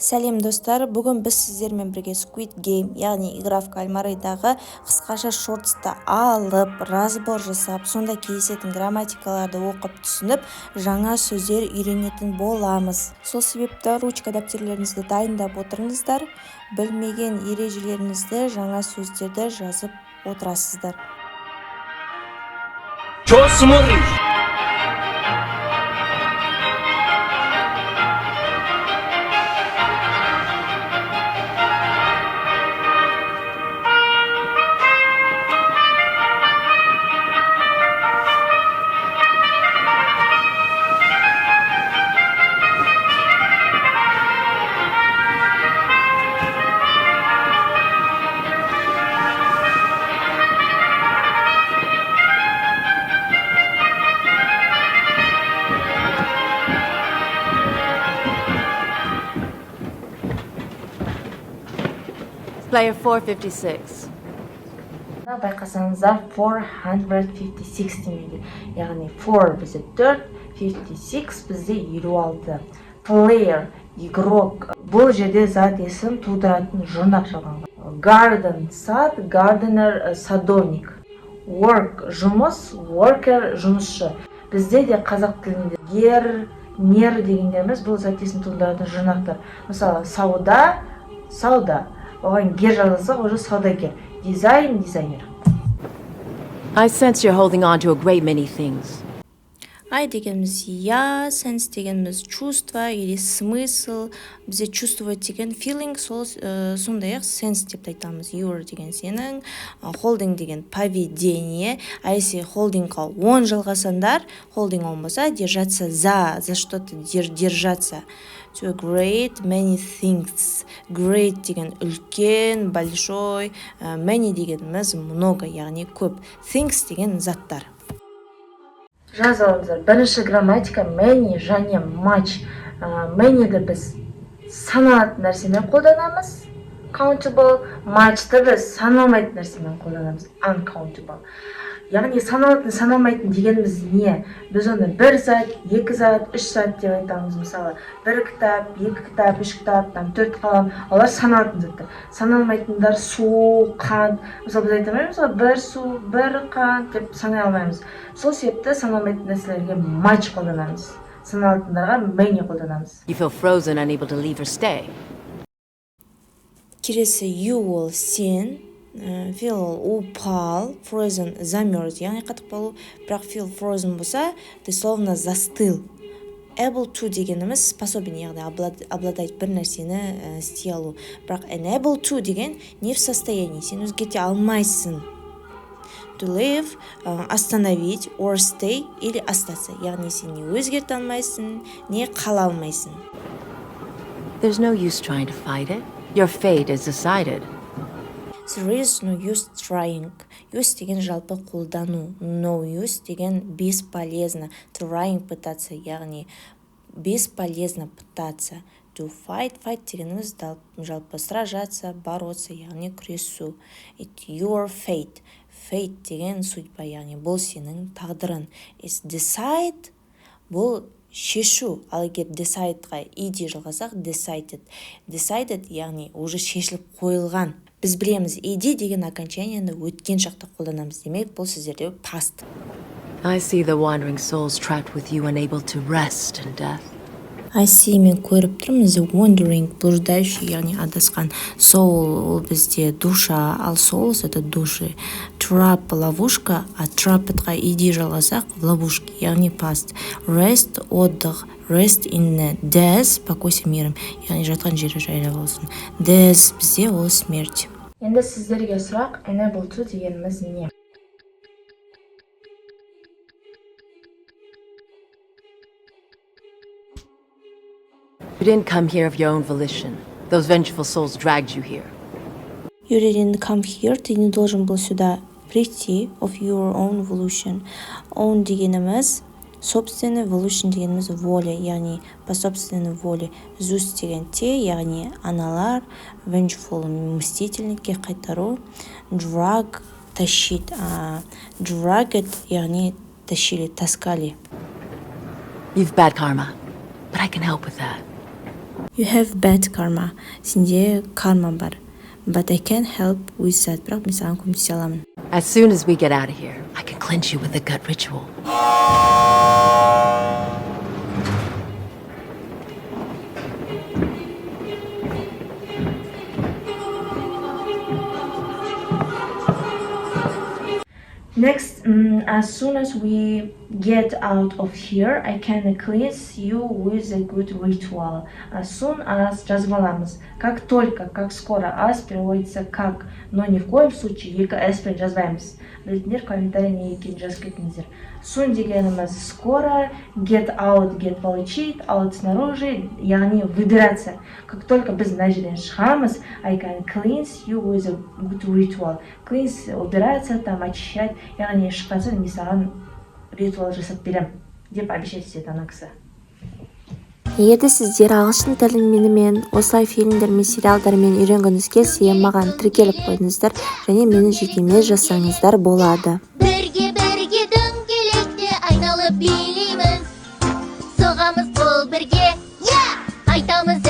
Сәлем достар, бүгін біз сіздермен бірге Squid Game, яғни игра в кальмарыдағы қысқаша шортсты алып, разбор жасап, сонда кездесетін грамматикаларды оқып түсініп, жаңа сөздер үйренетін боламыз. Сол себепті ручка дәптерлеріңізді дайындап отырыңыздар, білмеген ережелеріңізді, жаңа сөздерді жазып отырасыздар. Чё смотришь? Player 456. Байқасаңыздар 456 демейді. Яғни 4 бізде 4, 56 бізде 56. Player, игрок. Бұл жерде зат есім тудыратын жұрнақ жалғанға. Garden, сад, gardener, садовник. Work, жұмыс, worker, жұмысшы. Бізде де қазақ тілінде гер, мер дегендеріміз бұл зат есім тудыратын жұрнақтар. Мысалы, сауда. Оған гер жазылса, уже саудагер. Дизайн, дизайнер. I sense you're holding on to a great many things. Ай дегеніміз я, сенс дегеніміз чувство или смысл. Бізде чувствовать деген feeling, сондай-ақ сенс деп айтамыз. Your деген сенің, holding деген поведение. А если holdingға 10 жалғасандар, holding болмаса, держаться за что-то держаться. To a great many things. Great деген үлкен, большой, many дегеніміз много, яғни көп. Things деген заттар. Жазалымыздар. Бірінші грамматика many және much. Many'ді біз саналатын нәрсемен қолданамыз. Countable. Much'ты біз саналмайтын нәрсемен қолданамыз. Uncountable. Яғни саналатын, саналмайтын дегеніміз не? Біз оны 1 зат, 2 зат, 3 зат деп айтамыз. Мысалы, 1 кітап, 2 кітап, 3 кітап, 4 қалам. Олар саналатын заттар. Саналмайтындар су, қант. Мысалы, біз айтамыз, 1 су, 1 қант деп санай алмаймыз. Сол себепті саналмайтын нәрселерге much қолданамыз. Саналатындарға many қолданамыз. You feel frozen, unable to leave or stay. Келесі you ол сен, feel ол упал, frozen замерз, яғни қатып қалу, бірақ feel frozen болса, ты словно застыл. Able to дегеніміз способен, яғни обладать бір нәрсені істей алу. Бірақ unable to деген не в состоянии, сен өзгерте алмайсың. To live, остановить, or stay, или остаться. Яғни сен не өзгерте алмайсың, не қала алмайсың. There's no use trying to fight it. Your fate is decided. There is no use trying. Use деген жалпы қолдану. No use деген бесполезно. Trying пытаться, яғни бесполезно пытаться. To fight дегеніміз жалпы сражаться, бороться, яғни күресу. It's your fate. Fate деген судьба, яғни бұл сенің тағдырын. It's decide, бұл шешу. Ал егер decideға иде жалғасақ, decided, яғни уже шешіліп қойылған. Біз білеміз, иде деген окончанияны өткен шақта қолданамыз. Демек, бұл сөздерде past. I see the wandering souls trapped with you, unable to rest in death. I see, мен көріп тұрмын, the wandering, блуждающий, яғни адасқан. Soul ол бізде душа, ал souls это души. Trap ловушка, а trappedға иде жалғасақ в ловушке, яғни past. Rest отдых, rest in death, покойся миром, яғни жатқан жері жайлы болсын. Death бізде ол смерть. Енді сіздерге сұрақ, enable to дегеніміз не? You didn't come here of your own volition. Those vengeful souls dragged you here. You didn't come here, ты не должен был сюда прийти of your own volition. Own дегеніміз собственный, volition дегеніміз воля, яғни по собственной воле. Zeus деген те, яғни аналар, vengeful мстительникке қайтару, drag тащить, dragged яғни тащили, таскали. You've bad karma, but I can help with that. You have bad karma. Сенде карма бар. But I can't help with that. Бірақ мен саған көмектесе аламын. As soon as we get out of here, I can cleanse you with a gut ritual. Next, as soon as we get out of here, I can cleanse you with a good ritual. As soon as жазып аламыз. Как только, как скоро. As переводится как, но ни в коем случае екі s пен жазбаймыз. Білетіндер комментарий не екенін жазып кетіңіздер. Soon дегеніміз скоро, get out, get получить, out снаружи, яғни выбираться. Как только біз мына жерден шығамыз, I can cleanse you with a good ritual. Cleanse убираться, там очищать, яғни шыққан соң мен саған ритуал жасап берем деп обещать етеді ана кісі. Егерде сіздер ағылшын тілін менімен осылай фильмдер мен сериалдармен үйренгіңіз келсе, маған тіркеліп қойыңыздар және мені жекеме жазсаңыздар болады. Бірге дөңгелекте айналып билейміз, соғамыз қол бірге, айтамыз